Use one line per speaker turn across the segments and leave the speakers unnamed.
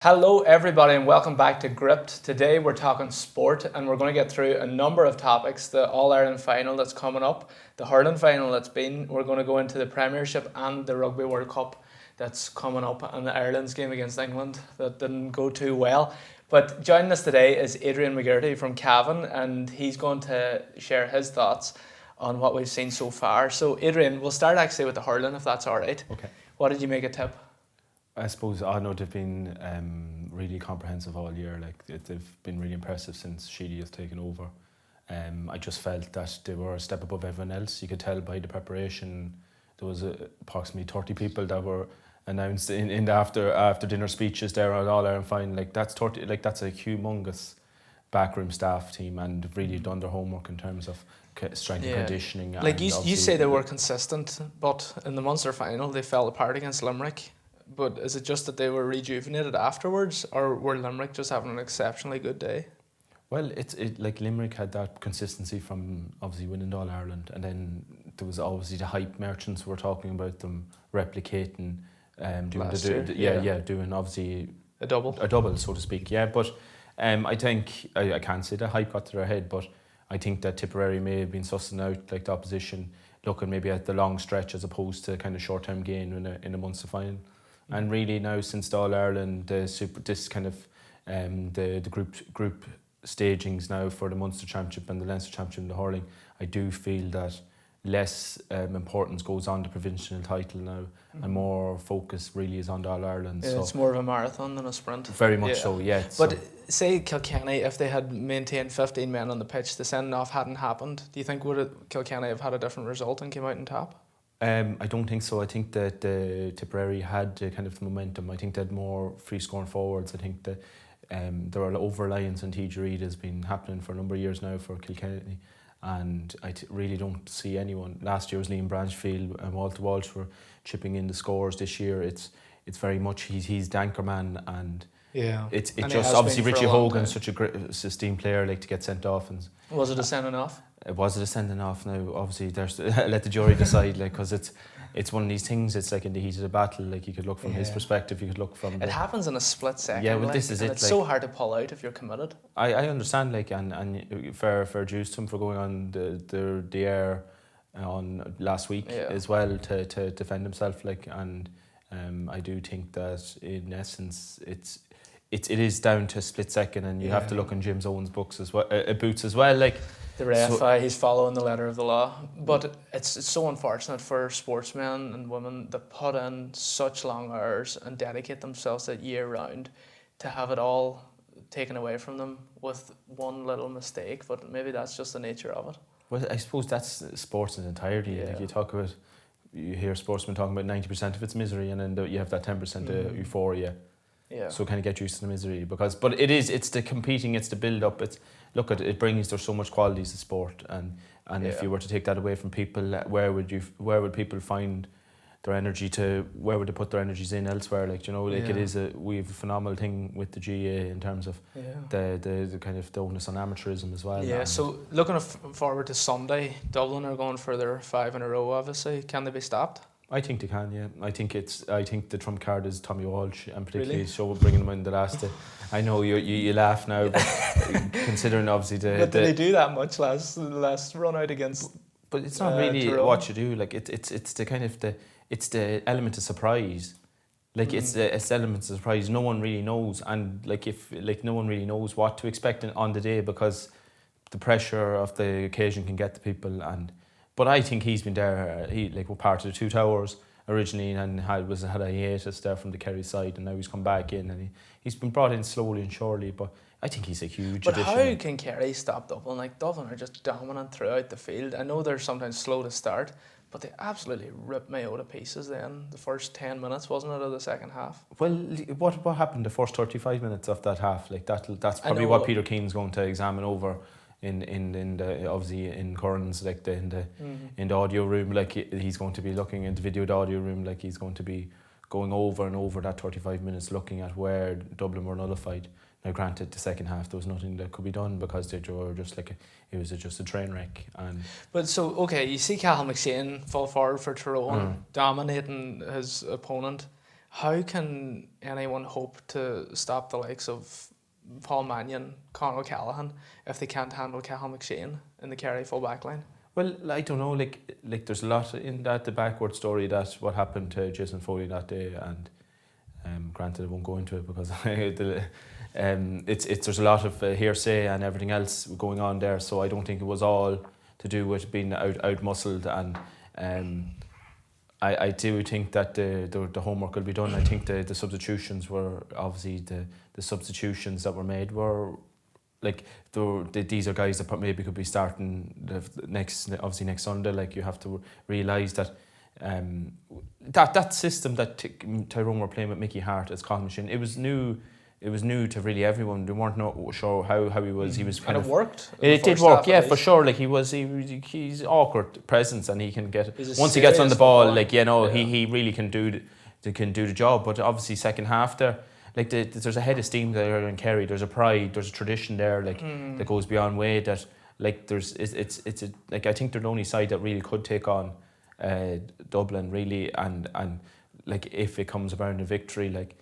Hello everybody and welcome back to Gript. Today we're talking sport and we're going to get through a number of topics. The All-Ireland Final that's coming up, the Hurling Final that's been, we're going to go into the Premiership and the Rugby World Cup that's coming up, and the Ireland's game against England that didn't go too well. But joining us today is Adrian McGearty from Cavan, and he's going to share his thoughts on what we've seen so far. So Adrian, we'll start actually with the hurling if that's alright.
Okay.
What did you make a tip?
I suppose I know they've been really comprehensive all year. They've been really impressive since Sheedy has taken over. I just felt that they were a step above everyone else. You could tell by the preparation. There was approximately 30 people that were announced in the after dinner speeches there on All Ireland Final. That's a humongous backroom staff team, and they've really done their homework in terms of strength and conditioning.
Like you say, they were consistent, but in the Munster final they fell apart against Limerick. But is it just that they were rejuvenated afterwards, or were Limerick just having an exceptionally good day?
Well, like Limerick had that consistency from obviously winning All Ireland, and then there was obviously the hype merchants were talking about them replicating, doing obviously
a double,
so to speak. Yeah, but I think I can't say the hype got to their head, but I think that Tipperary may have been sussing out like the opposition, looking maybe at the long stretch as opposed to kind of short term gain in a Munster final. And really now since the All Ireland, the group stagings now for the Munster Championship and the Leinster Championship and the hurling, I do feel that less importance goes on the provincial title now, and more focus really is on the All Ireland.
Yeah, so it's more of a marathon than a sprint.
Very much so, yeah.
But say Kilkenny, if they had maintained 15 men on the pitch, the sending off hadn't happened. Do you think Kilkenny have had a different result and came out on top?
I don't think so. I think that Tipperary had kind of the momentum. I think they had more free scoring forwards. I think that there are over-reliance on TJ Reid has been happening for a number of years now for Kilkenny, and I really don't see anyone. Last year was Liam Branchfield and Walter Walsh were chipping in the scores. This year it's very much he's the anchor man, and it's just obviously Richie Hogan's such a great esteemed player, like to get sent off. And
was it a sending off?
Was it a sending off? Now obviously there's let the jury decide, like, because it's one of these things. It's like in the heat of the battle, like you could look from his perspective, you could look from
it happens in a split second.
Yeah, well, this is it.
It's so hard to pull out if you're committed.
I understand, like, and fair dues to him for going on the air on last week as well to defend himself, like, and I do think that in essence it is down to a split second, and you have to look in James Owen's books as well, boots as well, like.
The ref, he's following the letter of the law. But it's so unfortunate for sportsmen and women that put in such long hours and dedicate themselves to it year round to have it all taken away from them with one little mistake. But maybe that's just the nature of it.
Well, I suppose that's sports in entirety. Yeah. Like you hear sportsmen talking about 90% of its misery, and then you have that 10% euphoria.
Yeah.
So kind of get used to the misery, but it's the competing, it's the build up. It brings there's so much qualities to sport, and if you were to take that away from people, where would people find their energy where would they put their energies in elsewhere? Like, you know, like we have a phenomenal thing with the GAA in terms of the kind of the onus on amateurism as well.
Yeah. So looking forward to Sunday, Dublin are going for their 5 in a row. Obviously, can they be stopped?
I think they can, yeah. I think the trump card is Tommy Walsh, and particularly so bringing him in the last. I know you laugh now, but considering obviously
But did they do that much last run out against?
But it's not really Tyrone. What you do. Like it's the kind of it's the element of surprise. Like it's the element of surprise. No one really knows, and no one really knows what to expect on the day, because the pressure of the occasion can get to people. But I think he's been there. We're part of the Two Towers originally, and had a hiatus there from the Kerry side, and now he's come back in, and he's been brought in slowly and surely. But I think he's a huge addition.
But how can Kerry stop Dublin? Like, Dublin are just dominant throughout the field. I know they're sometimes slow to start, but they absolutely ripped Mayo to pieces. Then the first 10 minutes, wasn't it, of the second half?
Well, what happened the first 35 minutes of that half? Like that's probably what Peter Keane's going to examine over. In the obviously in Curran's, like in the audio room, like he's going to be looking in the video audio room, like he's going to be going over and over that 35 minutes, looking at where Dublin were nullified. Now, granted, the second half there was nothing that could be done because they were just it was just a train wreck.
But so okay, you see Cathal McShane fall forward for Tyrone, dominating his opponent, How can anyone hope to stop the likes of Paul Mannion, Conor O'Callaghan, if they can't handle Cathal McShane in the Kerry full back line?
Well, I don't know. Like there's a lot in that the backward story that what happened to Jason Foley that day, and granted I won't go into it because it's there's a lot of hearsay and everything else going on there. So I don't think it was all to do with being out muscled, and I do think that the homework will be done. I think the substitutions were obviously the substitutions that were made were like these are guys that maybe could be starting the next Sunday. Like you have to realise that that system that Tyrone were playing with Mickey Hart as Colin Machine, it was new. It was new to really everyone. They weren't not sure how he was. He was kind
of
worked. It did work, yeah, for sure. Like he's awkward presence, and he can get once he gets on the ball. Like he really can do the job. But obviously second half there, like there's a head of steam there in Kerry. There's a pride. There's a tradition there. Like that goes beyond way. That like it's like I think they're the only side that really could take on Dublin really, and like if it comes about a victory, like.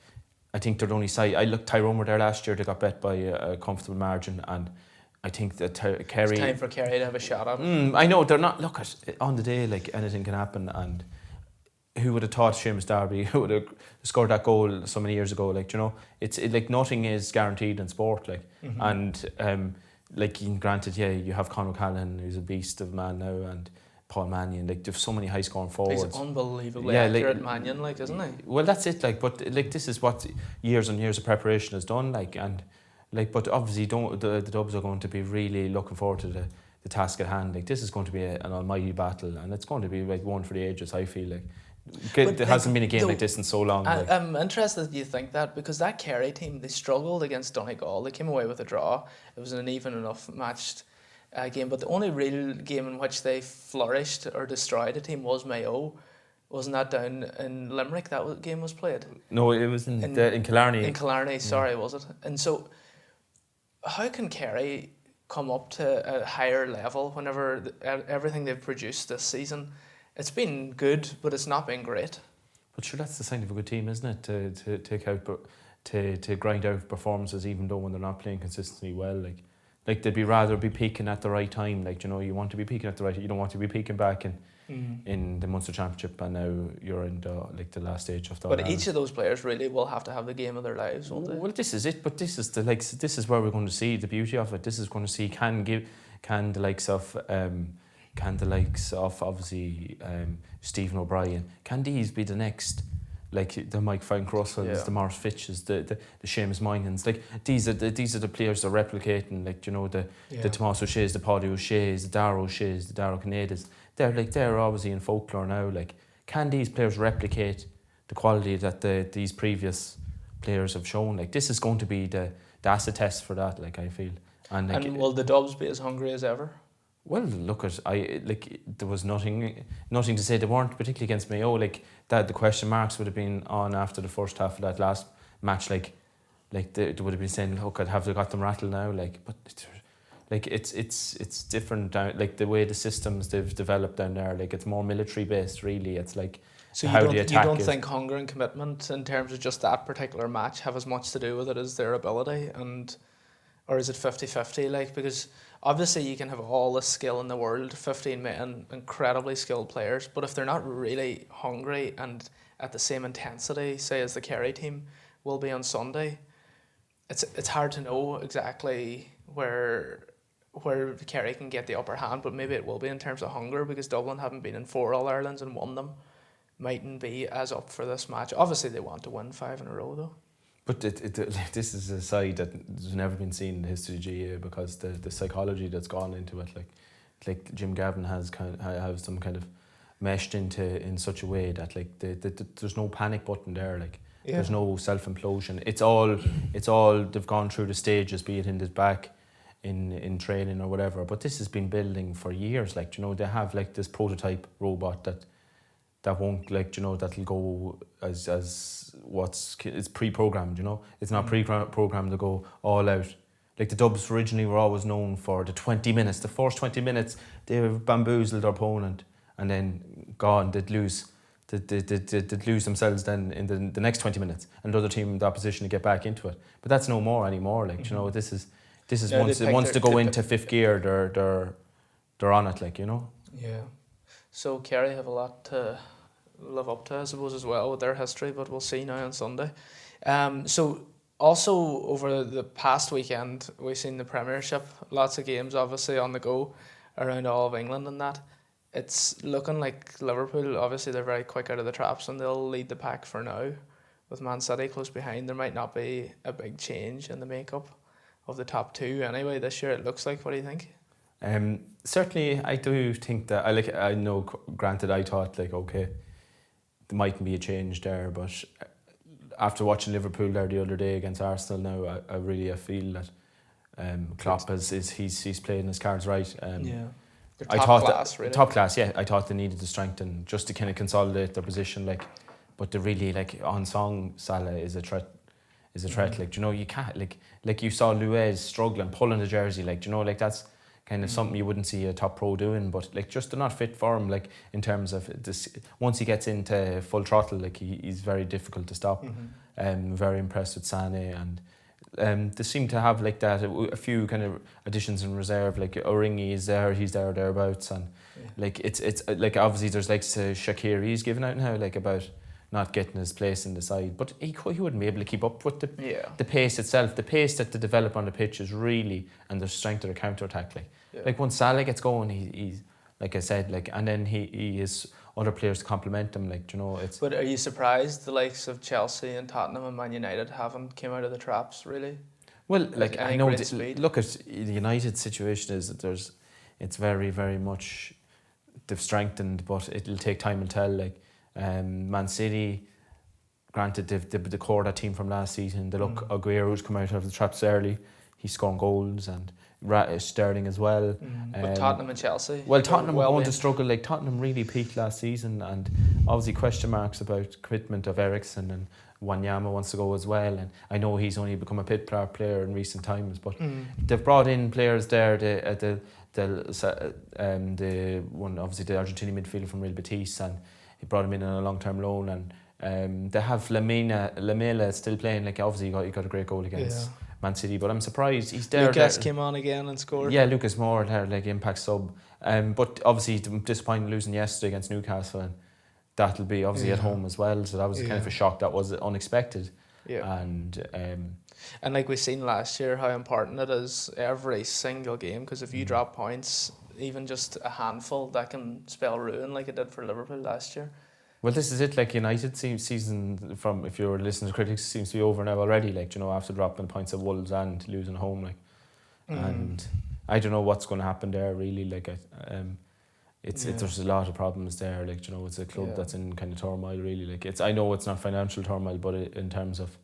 I think they're the only side. I looked Tyrone were there last year. They got bet by a comfortable margin, and I think that Kerry.
It's time for Kerry to have a shot at it.
I know they're not. Look at on the day, like anything can happen, and who would have thought Seamus Darby who would have scored that goal so many years ago? Like it's like nothing is guaranteed in sport. Like and like granted, yeah, you have Conor O'Callaghan who's a beast of a man now, and Paul Mannion, like there's so many high scoring forwards.
He's unbelievably accurate, Mannion, like, isn't he?
Well, that's it, like, but like this is what years and years of preparation has done, like, and like, but obviously the Dubs are going to be really looking forward to the task at hand. Like this is going to be an almighty battle, and it's going to be like one for the ages. I feel like there hasn't been a game like this in so long.
I'm interested that you think that, because that Kerry team, they struggled against Donegal. They came away with a draw. It was an even enough matched game, but the only real game in which they flourished or destroyed a team was Mayo. Wasn't that down in Limerick that game was played?
No, it was in Killarney.
In Killarney, sorry, was it? And so, how can Kerry come up to a higher level whenever everything they've produced this season? It's been good, but it's not been great.
But sure, that's the sign of a good team, isn't it? To take out, to grind out performances, even though when they're not playing consistently well, like they'd rather be peaking at the right time. Like you want to be peaking at the right. You don't want to be peaking back in the Munster Championship, and now you're in the last stage of the.
But each of those players really will have to have the game of their lives, won't they?
Well, this is it. But this is where we're going to see the beauty of it. This is going to see can the likes of obviously Stephen O'Brien, can these be the next? Like the Mike Frank Russells, the Morris Fitches, the Seamus Moynans, like these are the players that are replicating, like the Tomás O'Shea's, the Paddy O'Shea's, the Dara O'Shea's, the Dara Canadas. They're obviously in folklore now. Like, can these players replicate the quality that these previous players have shown? Like, this is going to be the acid test for that. Like, I feel, and
will the Dubs be as hungry as ever?
Well, look at there was nothing to say. They weren't particularly against Mayo. Like that, the question marks would have been on after the first half of that last match. Like they would have been saying, "Look, have they got them rattled now?" Like, but it's different down. Like the way the systems they've developed down there. Like it's more military based. Really, it's like
so how they attack. You don't think hunger and commitment in terms of just that particular match have as much to do with it as their ability, or is it 50-50? Like, because obviously you can have all the skill in the world, 15 men, incredibly skilled players, but if they're not really hungry and at the same intensity, say as the Kerry team will be on Sunday, it's hard to know exactly where Kerry can get the upper hand, but maybe it will be in terms of hunger, because Dublin haven't been in 4 All-Irelands and won them, mightn't be as up for this match. Obviously they want to win 5 in a row though. But
this is a side that has never been seen in the history of GAA, because the psychology that's gone into it, like Jim Gavin has some kind of meshed in such a way that there's no panic button there. There's no self implosion. It's all they've gone through the stages, be it in the back, in training or whatever. But this has been building for years. They have this prototype robot that won't that'll go as it's pre-programmed. It's not pre-programmed to go all out. Like the Dubs originally were always known for the 20 minutes. The first 20 minutes they bamboozled their opponent, and then they'd lose to lose themselves then in the next 20 minutes, and the other team in the opposition to get back into it. But that's no more anymore. Like, you know, this is once they go into fifth gear, they're on it. Like, you know.
Yeah. So Kerry have a lot to live up to, I suppose, as well with their history. But we'll see now on Sunday. So also over the past weekend, we've seen the Premiership. Lots of games, obviously, on the go around all of England and that. It's looking like Liverpool, obviously they're very quick out of the traps and they'll lead the pack for now. With Man City close behind, there might not be a big change in the makeup of the top two anyway this year, it looks like. What do you think?
Certainly I do think that, I know, granted, I thought like, okay, there mightn't be a change there, but after watching Liverpool there the other day against Arsenal now, I feel that Klopp he's playing his cards right.
They're top class, really.
Top class, yeah. I thought they needed to strengthen just to kind of consolidate their position, like. But they really, like, on song, Salah is a threat. Like, you know, you can't, like you saw Luiz struggling, pulling the jersey, like, you know, like that's kind of something you wouldn't see a top pro doing. But like, just they're not fit for him, like, in terms of this. Once he gets into full throttle, like, he's very difficult to stop. Very impressed with Sané, and they seem to have like that a few kind of additions in reserve. Like Origi is there, he's there thereabouts, and like it's like obviously there's like Shaqiri's given out now, like, about not getting his place in the side, but he wouldn't be able to keep up with the pace itself. The pace that they develop on the pitch is really, and the strength of their counter attack. Like once Salah gets going, he's like I said, like, and then he is other players to complement him, like, you know, it's.
But are you surprised the likes of Chelsea and Tottenham and Man United haven't came out of the traps, really?
Well, like, I know, look at the United situation is that it's very, very much, they've strengthened, but it'll take time to tell. Like, Man City, granted, they've the core of that team from last season. They look, Aguero's come out of the traps early, he's scoring goals, and Sterling as well.
But Tottenham and Chelsea.
Well, Tottenham are going to struggle. Like, Tottenham really peaked last season, and obviously question marks about commitment of Eriksen, and Wanyama wants to go as well. And I know he's only become a pit player in recent times, but they've brought in players there. The one, obviously the Argentinian midfielder from Real Betis, and he brought him in on a long-term loan. And they have Lamela still playing. Like, obviously he got a great goal against Man City, but I'm surprised he's there.
Lucas came on again and scored.
Yeah, Lucas Moore there, like, impact sub. But obviously disappointing losing yesterday against Newcastle, and that'll be obviously at home as well. So that was kind of a shock that was unexpected. Yeah. And
like we've seen last year, how important it is every single game, because if you drop points, even just a handful, that can spell ruin, like it did for Liverpool last year.
Well, this is it. Like, United season, from, if you're listening to critics, seems to be over now already. Like, you know, after dropping points at Wolves and losing home, like, and I don't know what's going to happen there really. Like, there's a lot of problems there. Like, you know, it's a club that's in kind of turmoil really. Like, I know it's not financial turmoil, but in terms of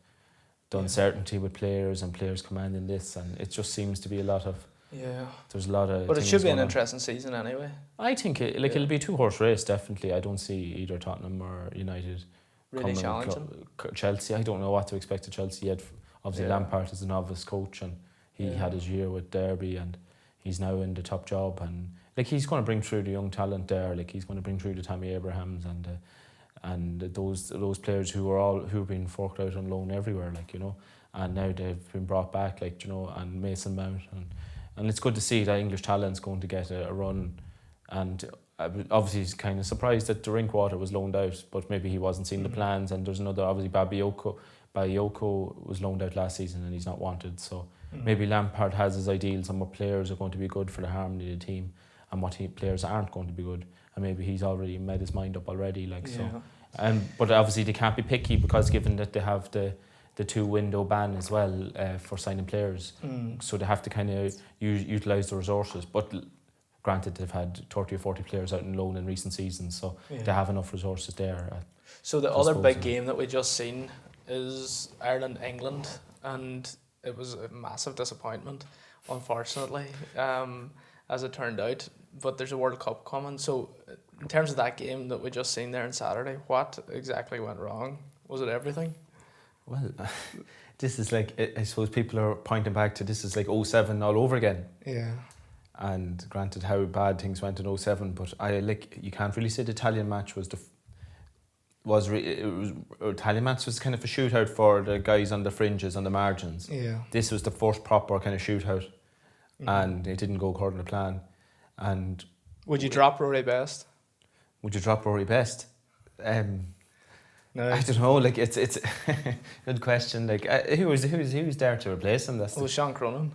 the uncertainty with players and players commanding this, and it just seems to be a lot of. Yeah, there's a lot of.
But it should be an interesting season anyway.
I think it'll be a 2-horse race, definitely. I don't see either Tottenham or United
really challenging.
Chelsea, I don't know what to expect of Chelsea yet. Obviously, Lampard is a novice coach, and he had his year with Derby, and he's now in the top job, and like, he's going to bring through the young talent there. Like, he's going to bring through the Tammy Abrahams and those players who've been forked out on loan everywhere, like, you know, and now they've been brought back, like, you know, and Mason Mount, and it's good to see that English talent's going to get a run. And obviously he's kind of surprised that Drinkwater was loaned out, but maybe he wasn't seeing the plans. And there's another, obviously Bayoko was loaned out last season and he's not wanted. So maybe Lampard has his ideals on what players are going to be good for the harmony of the team and what players aren't going to be good. And maybe he's already made his mind up already. Like, so. But obviously they can't be picky, because given that they have the 2-window ban as well for signing players, so they have to kind of utilise the resources. But granted, they've had 30 or 40 players out on loan in recent seasons, so they have enough resources there.
So the other big game that we just seen is Ireland-England, and it was a massive disappointment, unfortunately, as it turned out. But there's a World Cup coming, so in terms of that game that we just seen there on Saturday, what exactly went wrong? Was it everything?
Well, this is like, I suppose people are pointing back to, this is like 07 all over again. Yeah. And granted how bad things went in 07, but you can't really say the Italian match was Tallymatch was kind of a shootout for the guys on the fringes, on the margins.
Yeah.
This was the first proper kind of shootout, and it didn't go according to plan. And
would you drop Rory Best?
Would you drop Rory Best?
No.
I don't know. Like it's a good question. Like who's there to replace him? That's
Sean Cronin.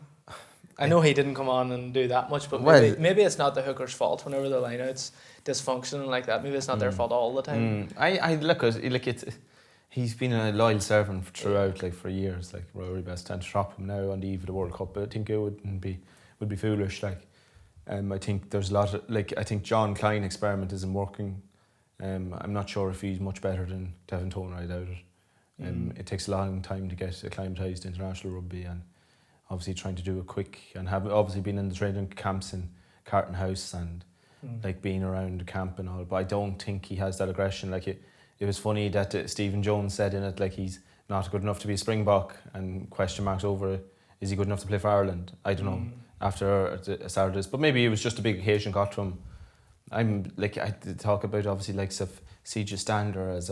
I know he didn't come on and do that much, but maybe it's not the hooker's fault whenever the lineout's dysfunctioning like that. Maybe it's not their fault all the time.
I look at like it's. He's been a loyal servant throughout, like for years. Like Rory Best, tend to drop him now on the eve of the World Cup, but I think it would be foolish. Like, I think there's a lot of I think John Klein experiment isn't working. I'm not sure if he's much better than Devin Toner. I doubt it. It takes a long time to get acclimatised to international rugby, and obviously trying to do it quick, and have obviously been in the training camps in Carton House and like being around the camp and all. But I don't think he has that aggression. Like it was funny that Stephen Jones said in it, like he's not good enough to be a Springbok, and question marks over it. Is he good enough to play for Ireland? I don't know. After the start of this, but maybe it was just a big occasion got to him. I'm like I talk about obviously likes of CJ Stander as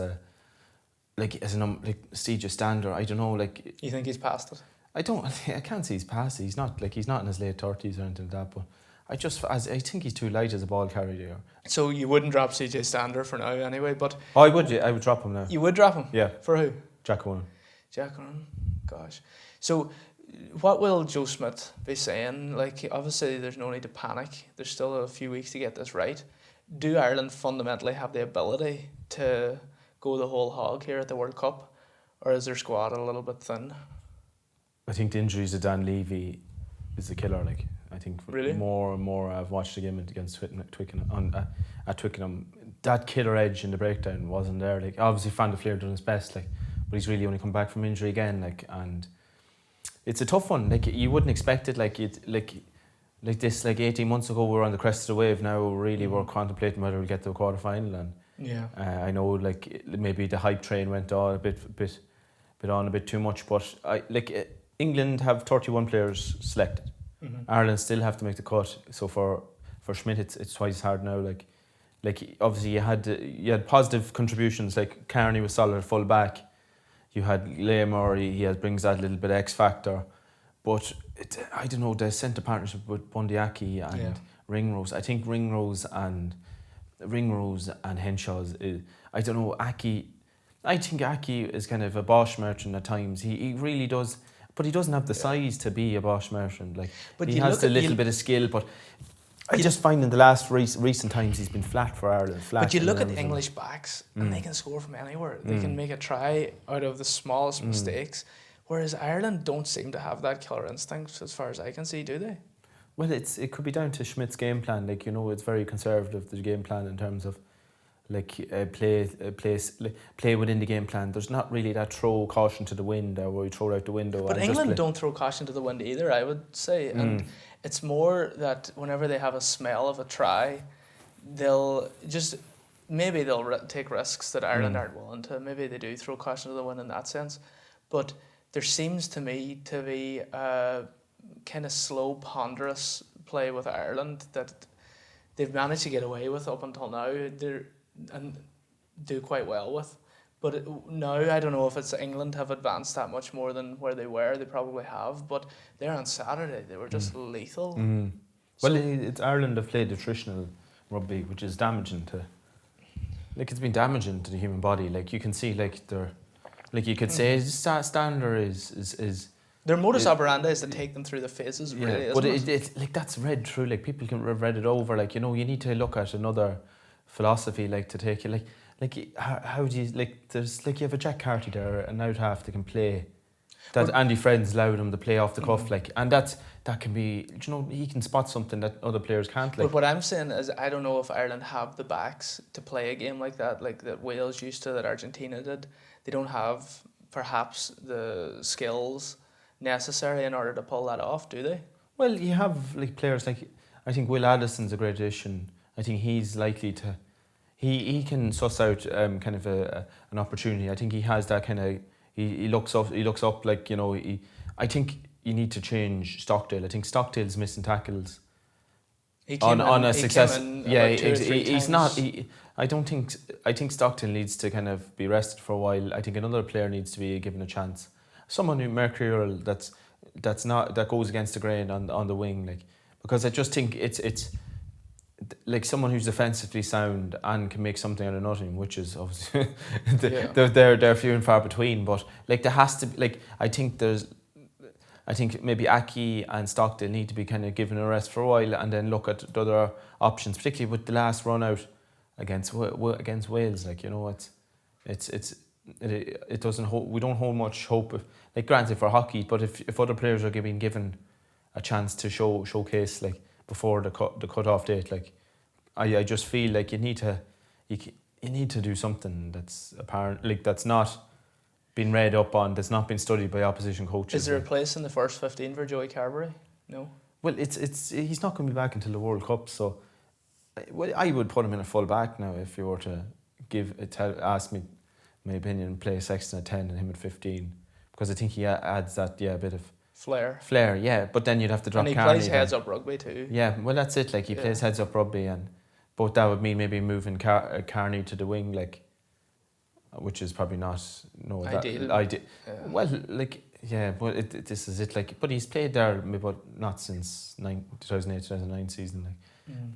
CJ Stander. I don't know. Like
you think he's past it?
I can't see he's past it. He's not in his late 30s or anything like that. But I think he's too light as a ball carrier.
So you wouldn't drop CJ Stander for now anyway, but
I would drop him now.
You would drop him?
Yeah.
For who?
Jack Conan.
Gosh. So what will Joe Schmidt be saying? Like, obviously there's no need to panic. There's still a few weeks to get this right. Do Ireland fundamentally have the ability to go the whole hog here at the World Cup, or is their squad a little bit thin?
I think the injuries of Dan Levy is the killer. Like, I think
really?
more and more I've watched the game against Twickenham at Twickenham. That killer edge in the breakdown wasn't there. Like, obviously Van der Fleer done his best, like, but he's really only come back from injury again. Like, and it's a tough one. Like, you wouldn't expect it. Like 18 months ago we were on the crest of the wave. Now really we're contemplating whether we'll get to a quarter final. And I know like maybe the hype train went on a bit too much. But England have 31 players selected. Ireland still have to make the cut. So for Schmidt it's twice as hard now. Like obviously you had positive contributions. Like Kearney was solid at full back. You had Lamer, he brings that little bit of X factor. But I don't know, the centre partnership with Bundyaki and Ringrose. I think Ringrose and Henshaw's I don't know, Aki. I think Aki is kind of a Bosch merchant at times. He really does, but he doesn't have the size to be a Bosch merchant. Like, but he has a little bit of skill, but I just find in the last recent times he's been flat for Ireland.
But you look at the English backs and they can score from anywhere. They can make a try out of the smallest mistakes. Whereas Ireland don't seem to have that killer instinct as far as I can see, do they?
Well, it could be down to Schmidt's game plan. Like, you know, it's very conservative, the game plan, in terms of like play within the game plan. There's not really that throw caution to the wind where you throw it out the window.
But England don't throw caution to the wind either, I would say. And it's more that whenever they have a smell of a try, they'll take risks that Ireland aren't willing to. Maybe they do throw caution to the wind in that sense. But there seems to me to be a kind of slow, ponderous play with Ireland that they've managed to get away with up until now and do quite well with. But now I don't know if it's England have advanced that much more than where they were. They probably have, but there on Saturday they were just lethal.
So, well, it's Ireland have played attritional rugby, which is damaging to. Like, it's been damaging to the human body. Like, you can see, like, they're. Like, you could say Stander is
their modus operandi is to take them through the phases, really, isn't
it? It's like, that's read through. Like, people can have read it over. Like, you know, you need to look at another philosophy, like, to take it. Like how do you, like, there's, like, you have a Jack Carty there, an out half that can play. That Andy Friends allowed him to play off the cuff, like, and that can be, you know, he can spot something that other players can't. Like.
But what I'm saying is, I don't know if Ireland have the backs to play a game like that Wales used to, that Argentina did. They don't have perhaps the skills necessary in order to pull that off, do they?
Well, you have, like, players like, I think Will Addison's a great addition. I think he's likely to, he can suss out kind of an opportunity. I think he has that kind of, he looks up like, you know, I think you need to change Stockdale. I think Stockdale's missing tackles on a success.
He's not.
I think Stockton needs to kind of be rested for a while. I think another player needs to be given a chance. Someone who mercurial that goes against the grain on the wing, like, because I just think it's like someone who's defensively sound and can make something out of nothing, which is obviously they're few and far between. But like there has to be, like, I think maybe Aki and Stockdale need to be kind of given a rest for a while and then look at the other options, particularly with the last run out against Wales. Like, you know, it doesn't hold, we don't hold much hope. Like, granted for hockey, but if other players are being given a chance to showcase, like, before the cut off date, like, I just feel like you need to do something that's apparent, like, that's not been read up on, that's not been studied by opposition coaches.
Is there a place in the first 15 for Joey Carberry? No.
Well, he's not going to be back until the World Cup, so I would put him in a full back now if you were to ask me my opinion, play Sexton at 10 and him at 15, because I think he adds that bit of flair, yeah. But then you'd have to drop Carney.
And he plays heads up rugby too.
Yeah, well, that's it. Like, he plays heads up rugby, but that would mean maybe moving Carney to the wing, like, which is probably not ideal. Well, like, yeah, but this is it. Like, but he's played there, but not since 2008-2009 season. Like,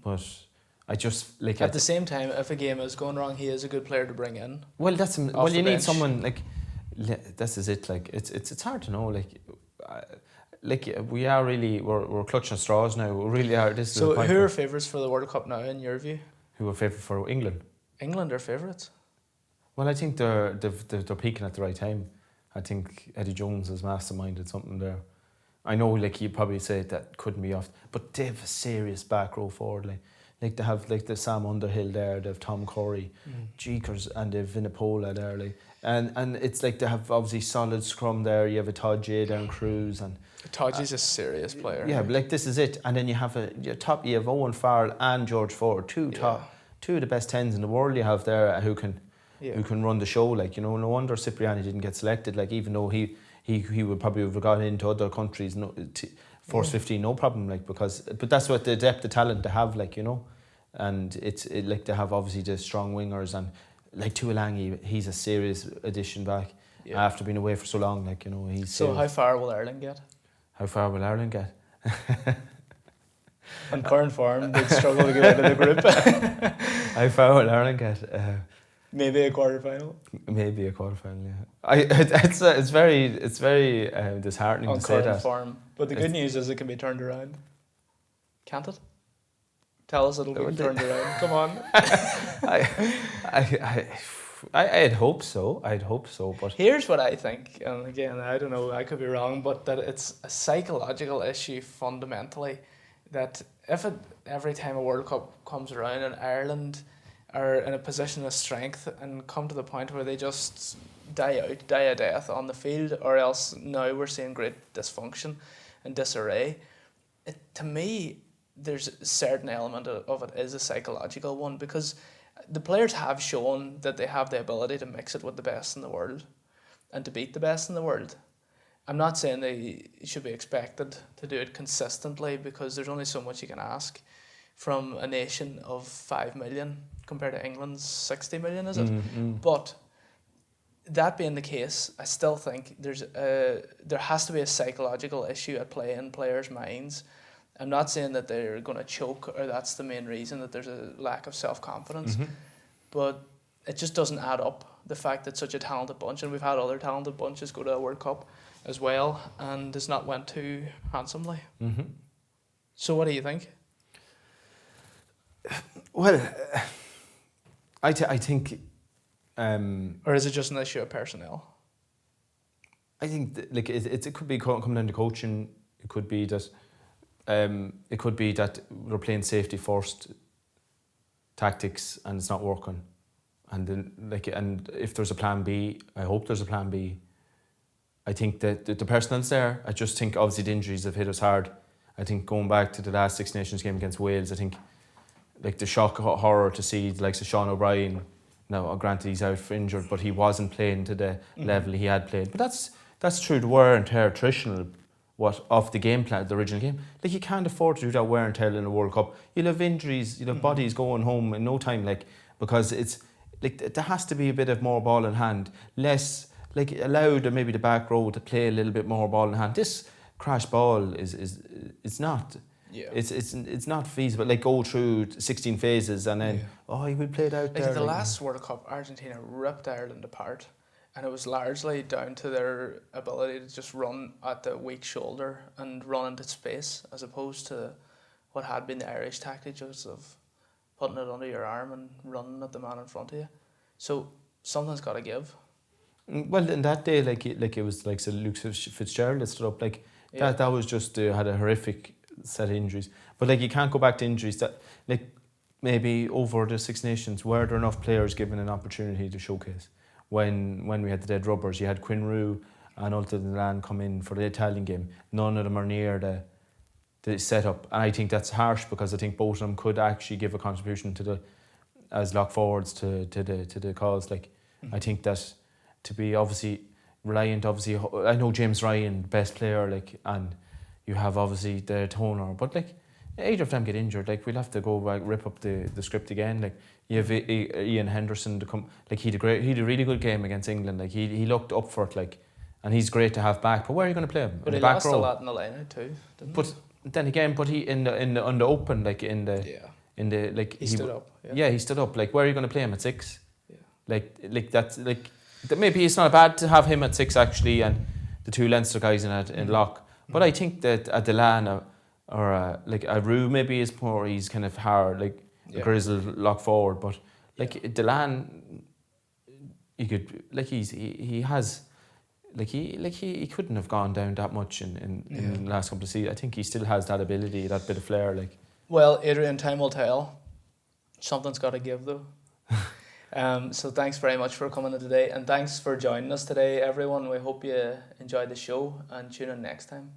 but I just like
at the same time, if a game is going wrong, he is a good player to bring in.
Well, you need someone like. This is it. Like, it's hard to know. Like we're clutching straws now. We really are.
So who are favourites for the World Cup now, in your view?
Who are favourite for England?
England are favourites.
Well, I think they're peaking at the right time. I think Eddie Jones has masterminded something there. I know, like, you probably say that couldn't be off, but they have a serious back row forward. Like they have, like, the Sam Underhill there, they have Tom Corey, Jeekers, and they have Vinipola there. Like, and it's like they have obviously solid scrum there. You have a Todd J down Cruz, and
Todgy's a serious player.
Yeah, but like, this is it. And then you have you have Owen Farrell and George Ford, two of the best 10s in the world you have there who can run the show. Like, you know, no wonder Cipriani didn't get selected. Like, even though he would probably have gone into other countries, Force 15, no problem. Like, but that's what the depth of talent they have. Like, you know, and it's like they have obviously the strong wingers, and like Tuolangi, he's a serious addition back after being away for so long. Like, you know, he's.
So how far will Ireland get?
How far will Ireland get?
On current form, they'd struggle to get out of the group.
How far will Ireland get?
Maybe a quarter-final.
Maybe a quarter-final, yeah. It's very disheartening
on
to say that.
On current form. But the good news is it can be turned around. Can't it? Tell us it'll be turned around. Come on.
I'd hope so. But
here's what I think, and again, I don't know, I could be wrong, but that it's a psychological issue fundamentally. That every time a World Cup comes around and Ireland are in a position of strength and come to the point where they just die a death on the field, or else now we're seeing great dysfunction and disarray. To me, there's a certain element of it is a psychological one, because the players have shown that they have the ability to mix it with the best in the world and to beat the best in the world. I'm not saying they should be expected to do it consistently, because there's only so much you can ask from a nation of 5 million compared to England's 60 million, is it?
Mm-hmm.
But that being the case, I still think there has to be a psychological issue at play in players' minds. I'm not saying that they're going to choke or that's the main reason, that there's a lack of self-confidence, but it just doesn't add up, the fact that such a talented bunch, and we've had other talented bunches go to a World Cup as well, and it's not went too handsomely.
Mm-hmm.
So what do you think?
Well, I think...
or is it just an issue of personnel?
I think it could be coming down to coaching. It could be that we're playing safety first tactics and it's not working, and then and if there's a plan B, I hope there's a plan B. I think that the personnel's there. I just think obviously the injuries have hit us hard. I think going back to the last Six Nations game against Wales, I think like the shock horror to see the likes of Sean O'Brien. Now, granted, he's out for injured, but he wasn't playing to the level he had played. But that's true. The wear and tear, attritional, off the game plan, the original game. Like, you can't afford to do that wear and tear in a World Cup. You'll have injuries, you'll have bodies going home in no time. Like, because it's like there has to be a bit of more ball in hand, less like allow maybe the back row to play a little bit more ball in hand. This crash ball is it's not.
Yeah.
It's not feasible. Like go through 16 phases and then you will play it out there.
Like the last World Cup, Argentina ripped Ireland apart, and it was largely down to their ability to just run at the weak shoulder and run into space, as opposed to what had been the Irish tactics of putting it under your arm and running at the man in front of you. So something's got to give.
Well, in that day, like it was like Luke Fitzgerald that stood up. Like that was just had a horrific set of injuries. But like you can't go back to injuries that like maybe over the Six Nations, were there enough players given an opportunity to showcase? When we had the dead rubbers, you had Quinn Rue and Ulta Delan come in for the Italian game. None of them are near the setup, and I think that's harsh because I think both of them could actually give a contribution to as lock forwards to the cause. Like I think that to be obviously reliant, I know James Ryan, best player, like, and you have obviously the toner, but like either of them get injured, like we'll have to go back, rip up the script again. Like you have Ian Henderson to come, like he had a really good game against England. Like he looked up for it, like, and he's great to have back. But where are you going to play him?
But he lost a lot in the line too, didn't he?
Then again, but he on the open, like he
stood up.
Yeah, he stood up. Like where are you going to play him at 6?
Yeah.
Like that's like maybe it's not bad to have him at 6 actually, and the two Leinster guys in lock. But I think that a Delan or like a Rue maybe is more, he's kind of hard, like a grizzled lock forward. But like Delan, he could, like he has. Like he couldn't have gone down that much in the last couple of seasons. I think he still has that ability, that bit of flair. Like,
well, Adrian, time will tell. Something's got to give though. So thanks very much for coming in today, and thanks for joining us today, everyone. We hope you enjoyed the show and tune in next time.